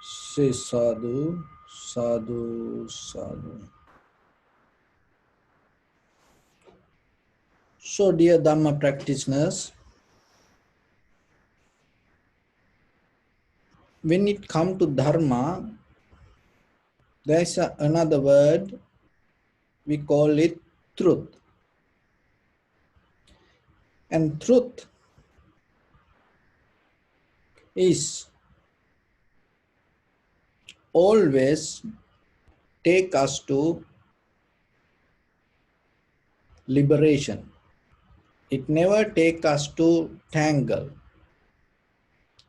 Say sadhu, sadhu, sadhu. So, dear Dharma practitioners, when it comes to Dharma, there is another word, we call it truth. And truth is always take us to liberation. It never take us to tangle.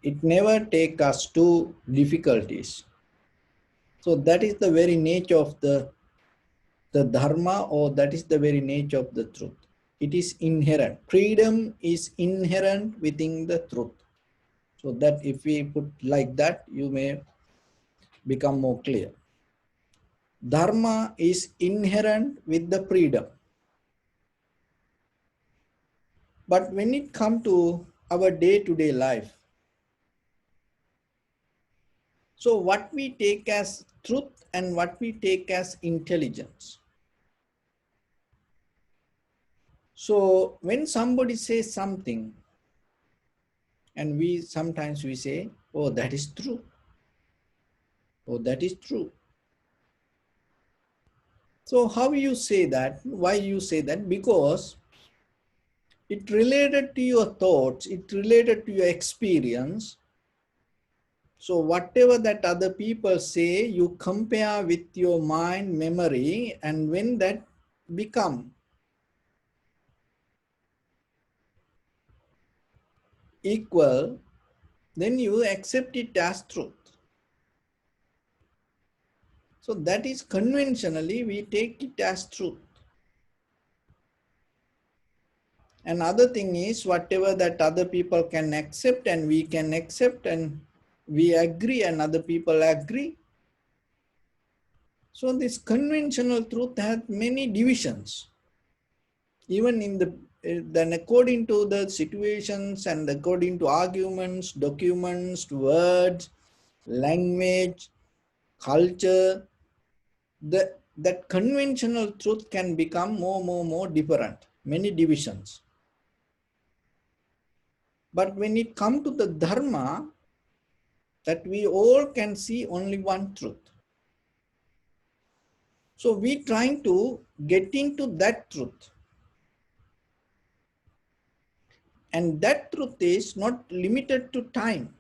It never take us to difficulties. So that is the very nature of the dharma, or that is the very nature of the truth. It is inherent. Freedom is inherent within the truth. So that if we put like that, you may become more clear. Dharma is inherent with the freedom. But when it comes to our day-to-day life, so what we take as truth and what we take as intelligence. So when somebody says something, and we sometimes we say, oh, that is true. Oh, that is true. So how you say that? Why you say that? Because it related to your thoughts, it related to your experience. So whatever that other people say, you compare with your mind memory, and when that become equal, then you accept it as truth. So that is conventionally we take it as truth. Another thing is whatever that other people can accept and we can accept, and we agree and other people agree. So this conventional truth has many divisions. Even in the then according to the situations and according to arguments, documents, words, language, culture, that conventional truth can become more different, many divisions. But when it comes to the dharma, that we all can see only one truth. So we trying to get into that truth. And that truth is not limited to time.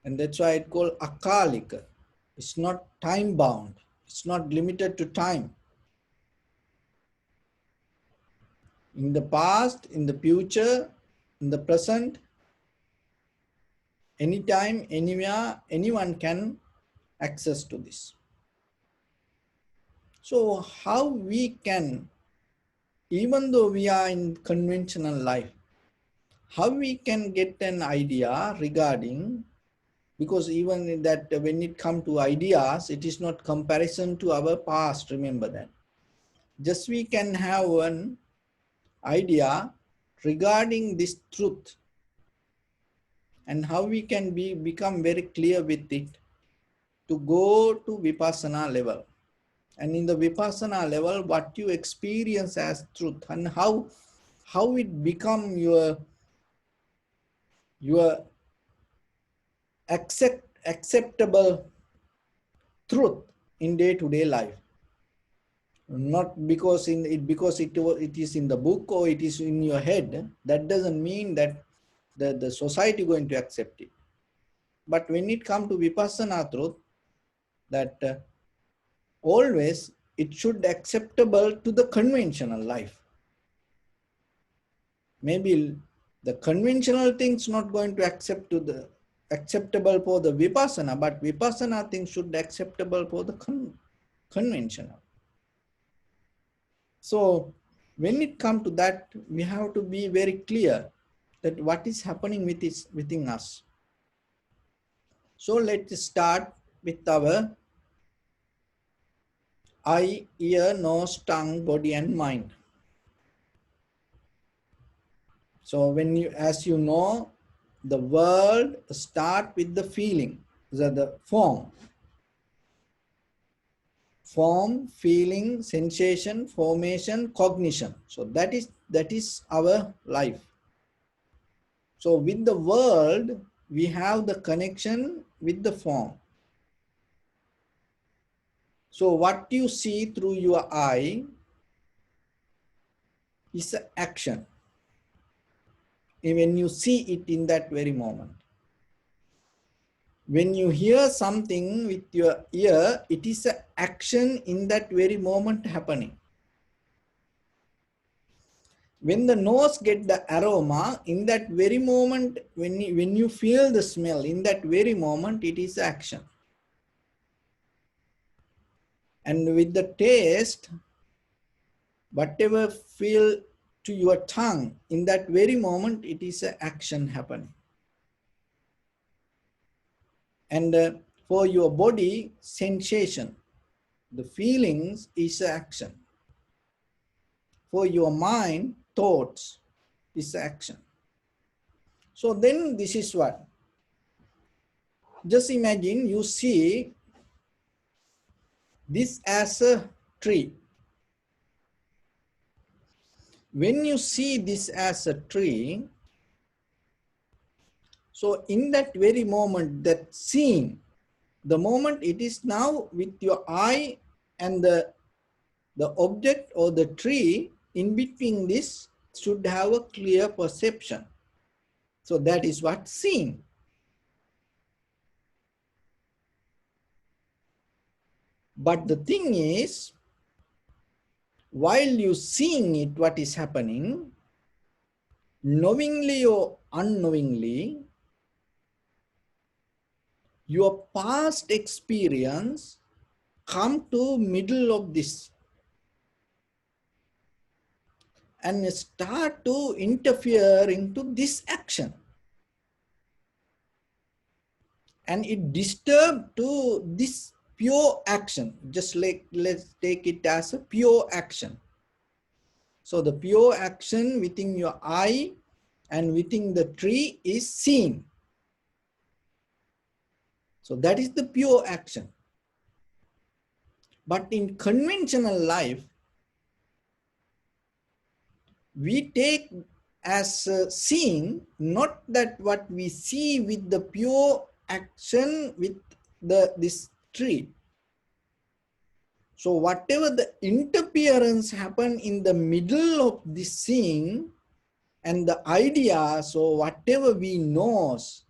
And that's why it's called akalika. It's not time bound. It's not limited to time. In the past, in the future, in the present, anytime, anywhere, anyone can access to this. So how we can, even though we are in conventional life, how we can get an idea regarding, because even in that when it comes to ideas, it is not comparison to our past, remember that. Just we can have an idea regarding this truth and how we can become very clear with it to go to vipassana level. And in the vipassana level, what you experience as truth and how it become your acceptable truth in day-to-day life. Not because it is in the book or it is in your head. That doesn't mean that the society going to accept it. But when it comes to vipassana truth, that always it should acceptable to the conventional life. Maybe the conventional things not going to accept to the acceptable for the vipassana, but vipassana things should be acceptable for the conventional. So when it comes to that, we have to be very clear that what is happening within us. So let's start with our eye, ear, nose, tongue, body, and mind. So when you, as you know, the world start with the feeling, the form. Form, feeling, sensation, formation, cognition. So that is our life. So with the world, we have the connection with the form. So what you see through your eye is an action. When you see it in that very moment. When you hear something with your ear, it is an action in that very moment happening. When the nose get the aroma, in that very moment, when you feel the smell, in that very moment, it is action. And with the taste, whatever feel to your tongue, in that very moment, it is an action happening. And for your body, sensation, the feelings is action. For your mind, thoughts is action. So then this is what? Just imagine you see this as a tree. When you see this as a tree, so in that very moment, that seeing, the moment it is now with your eye and the object or the tree, in between this should have a clear perception. So that is what seeing. But the thing is, while you seeing it, what is happening, knowingly or unknowingly, your past experience come to middle of this and start to interfere into this action. And it disturb to this pure action. Just like, let's take it as a pure action. So the pure action within your eye and within the tree is seen. So that is the pure action. But in conventional life, we take as seeing not that what we see with the pure action with this tree. So whatever the interference happen in the middle of this seeing and the idea, so whatever we knows,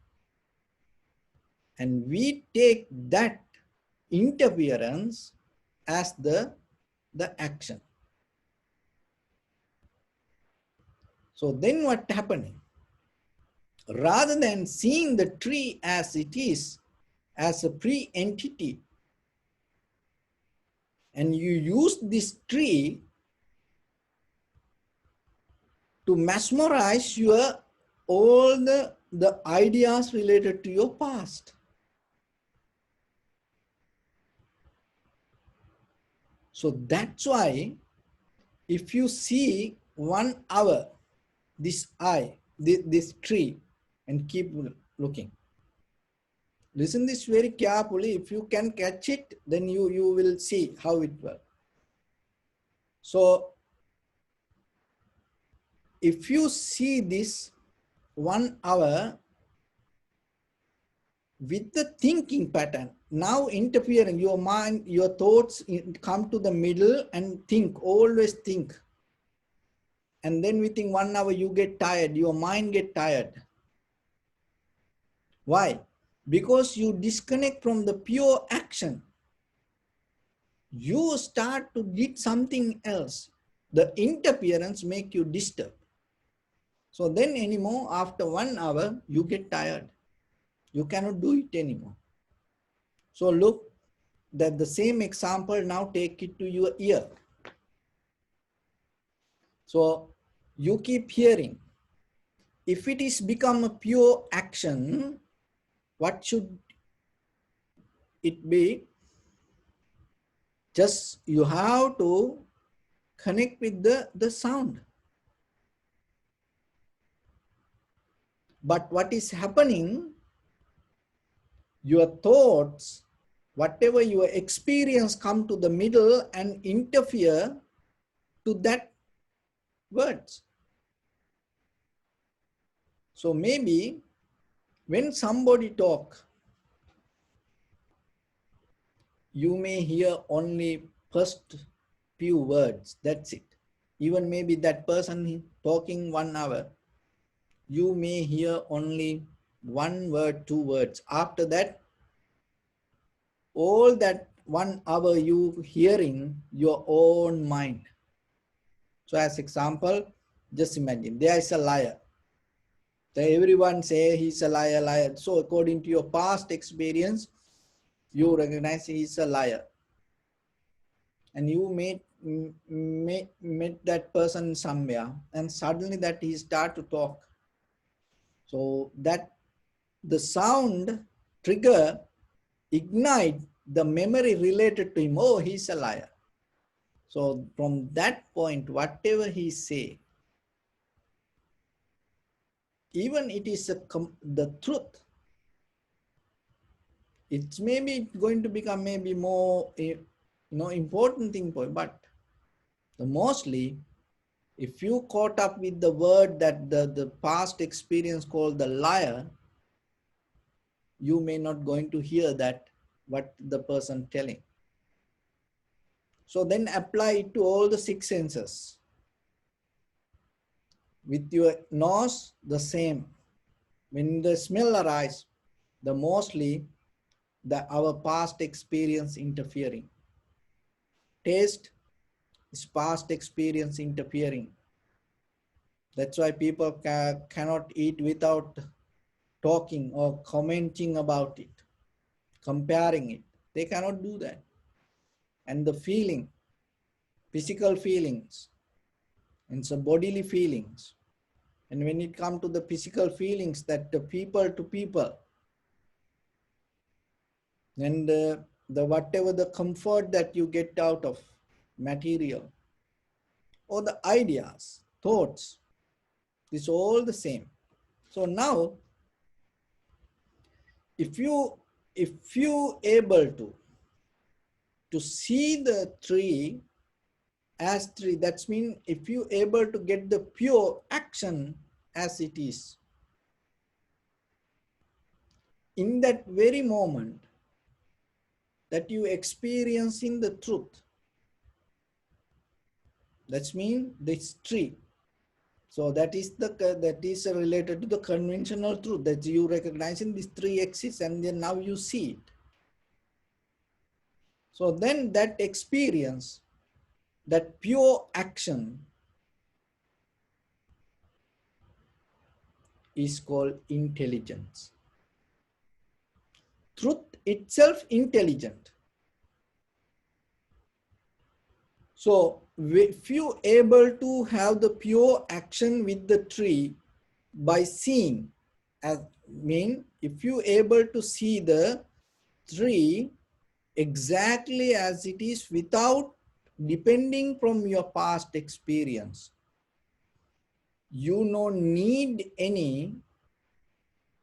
and we take that interference as the action. So then what happening? Rather than seeing the tree as it is, as a pre-entity, and you use this tree to mesmerize your all the ideas related to your past. So that's why if you see 1 hour this eye, this tree, and keep looking. Listen this very carefully. If you can catch it, then you will see how it works. So if you see this 1 hour with the thinking pattern, now interfering, your mind, your thoughts come to the middle and think, always think. And then within 1 hour you get tired, your mind get tired. Why? Because you disconnect from the pure action. You start to do something else. The interference make you disturb. So then anymore, after 1 hour, you get tired. You cannot do it anymore. So look, that the same example, now take it to your ear. So you keep hearing. If it is become a pure action, what should it be? Just you have to connect with the sound. But what is happening, your thoughts, whatever your experience, come to the middle and interfere to that words. So maybe when somebody talk, you may hear only first few words, that's it. Even maybe that person talking 1 hour, you may hear only 1 word, 2 words. After that, all that 1 hour you hearing your own mind. So as example, just imagine there is a liar. So everyone say he's a liar, liar. So according to your past experience, you recognize he's a liar. And you met that person somewhere, and suddenly that he start to talk. So that the sound trigger ignite the memory related to him. Oh, he's a liar. So from that point, whatever he say, even it is the truth, it's maybe going to become maybe more important thing for you. But the mostly, if you caught up with the word that the past experience called the liar, you may not going to hear that what the person telling. So then apply it to all the 6 senses. With your nose, the same. When the smell arises, the mostly our past experience interfering. Taste is past experience interfering. That's why people cannot eat without talking or commenting about it, comparing it. They cannot do that. And the feeling, physical feelings, and some bodily feelings. And when it comes to the physical feelings, that the people to people, and the whatever the comfort that you get out of material, or the ideas, thoughts, it's all the same. So now, if you able to see the tree as tree, that's mean if you able to get the pure action as it is, in that very moment that you experiencing the truth, that's mean this tree. So that is related to the conventional truth, that you recognizing these three exists, and then now you see it. So then that experience, that pure action, is called intelligence. Truth itself intelligent. So if you able to have the pure action with the tree by seeing, as mean if you able to see the tree exactly as it is without depending from your past experience, you don't need any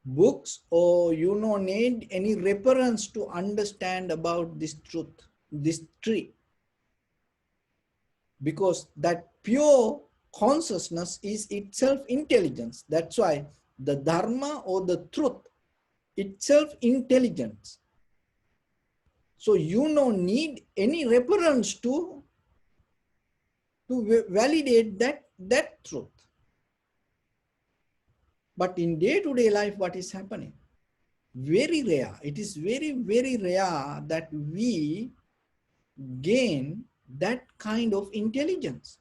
books, or you don't need any reference to understand about this truth, this tree, because that pure consciousness is itself intelligence. That's why the Dharma or the truth itself intelligence. So you don't need any reference to validate that truth. But in day-to-day life, what is happening? Very rare. It is very, very rare that we gain that kind of intelligence.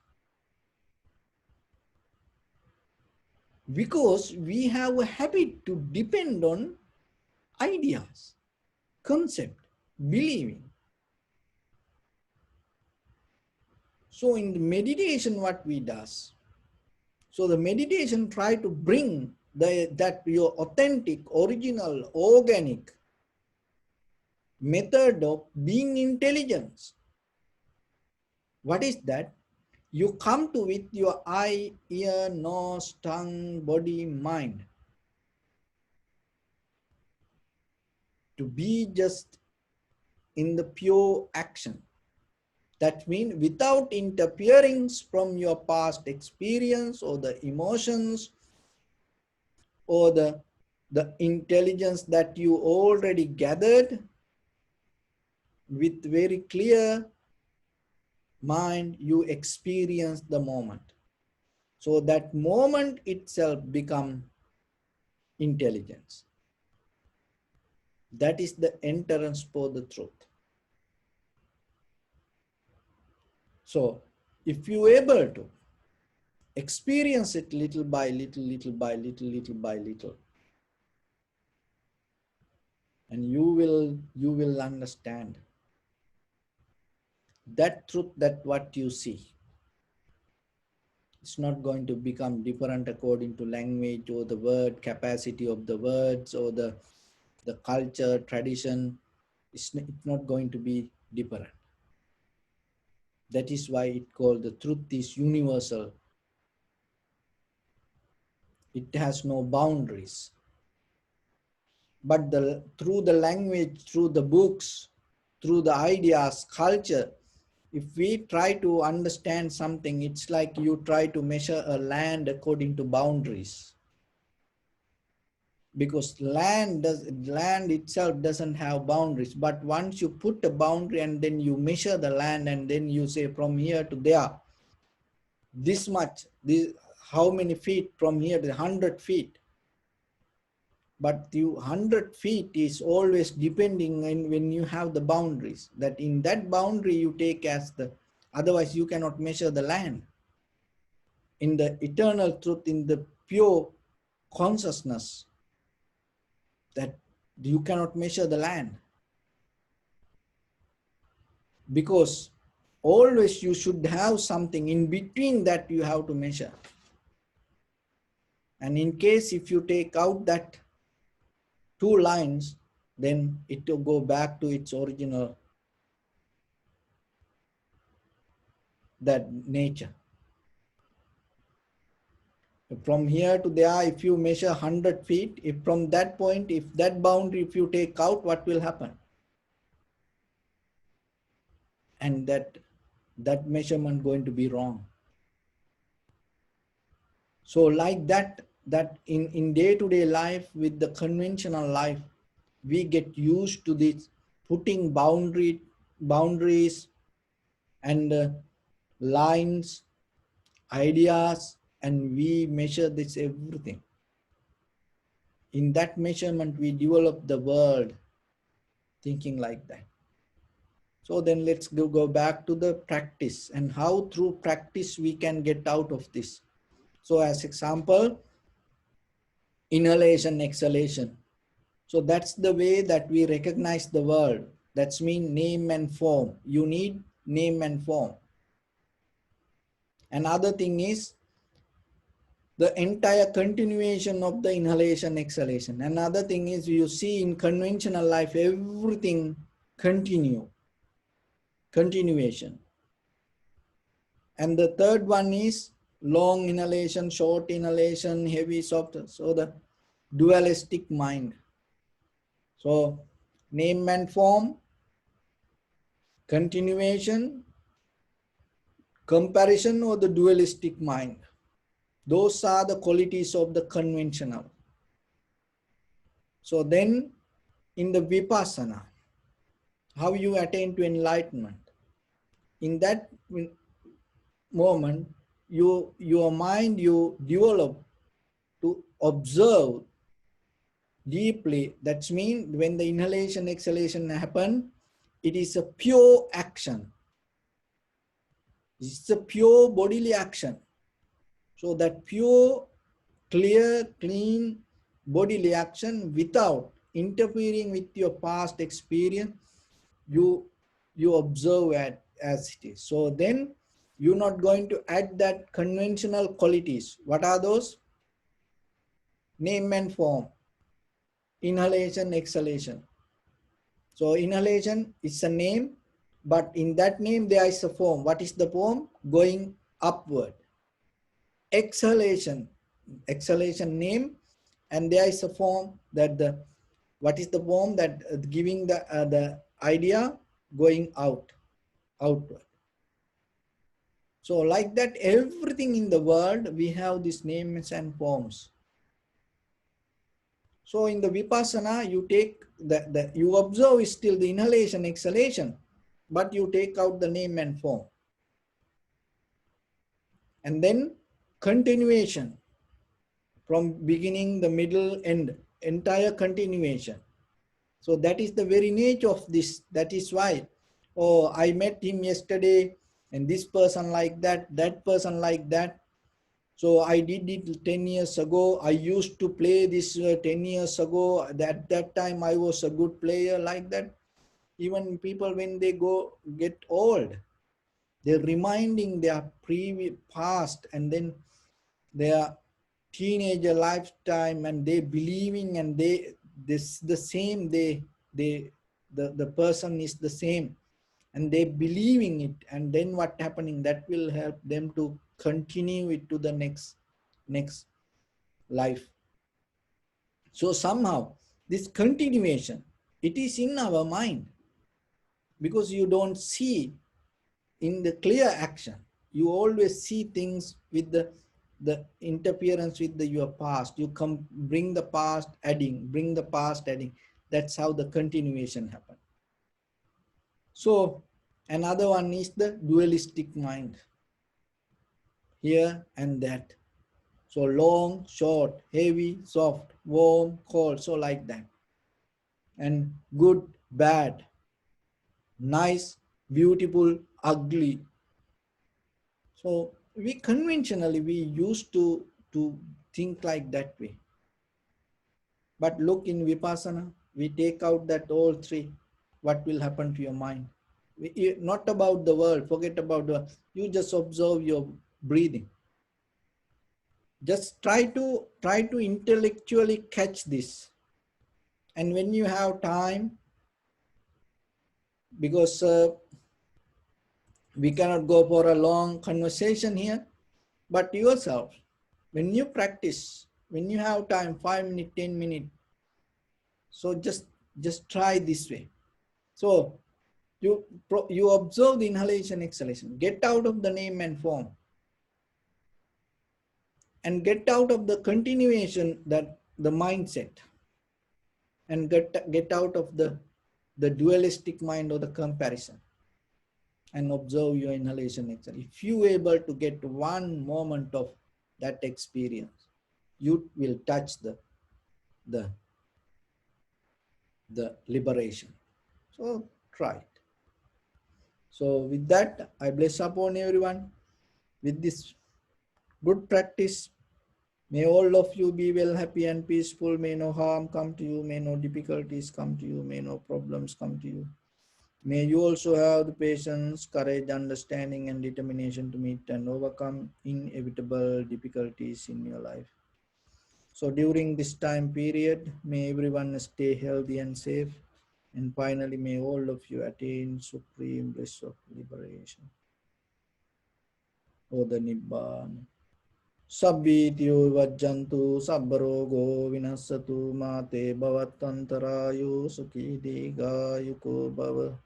Because we have a habit to depend on ideas, concept, believing. So in the meditation, what we does? So the meditation try to bring that your authentic, original, organic method of being intelligence. What is that? You come to with your eye, ear, nose, tongue, body, mind. to be just in the pure action. That means without interference from your past experience or the emotions or the intelligence that you already gathered, with very clear mind, you experience the moment. So that moment itself become intelligence. That is the entrance for the truth. So if you able to experience it little by little, little by little, little by little, and you will understand that truth, that what you see, it's not going to become different according to language or the word capacity of the words or the culture tradition. It's not going to be different. That is why it called the truth is universal. It has no boundaries. But through the language, through the books, through the ideas, culture, if we try to understand something, it's like you try to measure a land according to boundaries. Because land itself doesn't have boundaries. But once you put a boundary and then you measure the land and then you say from here to there, this much, how many feet from here to 100 feet. But the 100 feet is always depending on when you have the boundaries, that in that boundary you take as the, otherwise you cannot measure the land. In the eternal truth, in the pure consciousness, that you cannot measure the land. Because always you should have something in between that you have to measure. And in case if you take out that two lines, then it will go back to its original, that nature. From here to there, if you measure 100 feet, if from that point, if that boundary, if you take out, what will happen? And that measurement going to be wrong. So like that in day-to-day life, with the conventional life, we get used to this putting boundaries and lines, ideas, and we measure this everything. In that measurement, we develop the world thinking like that. So then let's go back to the practice and how through practice we can get out of this. So as example, inhalation, exhalation. So that's the way that we recognize the world. That's mean name and form. You need name and form. Another thing is the entire continuation of the inhalation, exhalation. Another thing is you see in conventional life, everything continuation. And the third one is long inhalation, short inhalation, heavy, soft. So the dualistic mind. So name and form, continuation, comparison, or the dualistic mind. Those are the qualities of the conventional. So then in the vipassana, how you attain to enlightenment. In that moment, your mind you develop to observe deeply. That means when the inhalation, exhalation happen, it is a pure action. It's a pure bodily action. So that pure, clear, clean bodily action without interfering with your past experience, you observe it as it is. So then you're not going to add that conventional qualities. What are those? Name and form, inhalation, exhalation. So inhalation is a name, but in that name there is a form. What is the form? Going upward. Exhalation name, and there is a form that the What is the form? That giving the idea, going outward. So like that, everything in the world, we have these names and forms. So in the Vipassana, you take you observe is still the inhalation, exhalation, but you take out the name and form. And then continuation from beginning, the middle, end, entire continuation. So that is the very nature of this. That is why, oh, I met him yesterday, and this person like that, that person like that. So I did it 10 years ago. I used to play this 10 years ago. At that time, I was a good player, like that. Even people, when they get old, they're reminding their previous past, and then their teenager lifetime, and they believing, and this the same, the person is the same, and they believing it, and then what happening, that will help them to continue it to the next life. So somehow this continuation, it is in our mind, because you don't see in the clear action. You always see things with the interference with your past. You come, bring the past, adding, bring the past, adding. That's how the continuation happens. So another one is the dualistic mind, here and that. So long, short, heavy, soft, warm, cold, so like that. And good, bad, nice, beautiful, ugly. So we conventionally, we used to think like that way. But look, in Vipassana, we take out that all three. What will happen to your mind? Not about the world, forget about the world. You just observe your breathing. Just try to intellectually catch this. And when you have time, because we cannot go for a long conversation here, but yourself, when you practice, when you have time, 5 minutes, 10 minutes, so just try this way. So you observe the inhalation, exhalation, get out of the name and form, and get out of the continuation, that the mindset, and get out of the dualistic mind or the comparison, and observe your inhalation, exhalation. If you are able to get one moment of that experience, you will touch the liberation. So try it. So with that, I bless upon everyone with this good practice. May all of you be well, happy and peaceful. May no harm come to you. May no difficulties come to you. May no problems come to you. May you also have the patience, courage, understanding, and determination to meet and overcome inevitable difficulties in your life. So during this time period, may everyone stay healthy and safe. And finally, may all of you attain supreme bliss of liberation, or the Nibbana. Sabbityo vajjantu sabbarogo vinassatu mate bhavattantarayo sukhi digayuko bhava.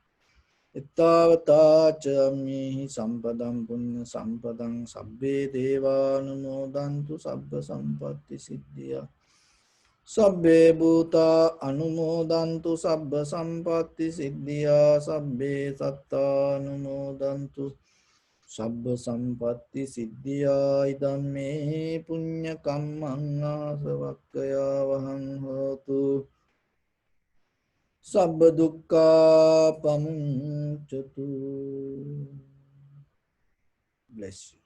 Ittavata cammihi sampadam punya sampadam sabbe devanumodantu sabba sampatti siddhya. Sabbe bhuta anumodantu sabba sampatti siddhya. Sabbe satta anumodantu sabba sampatti siddhya. Idam me punya kammang asavakkaya vahang hotu. Sabba dukkha pamuncatu. Bless you.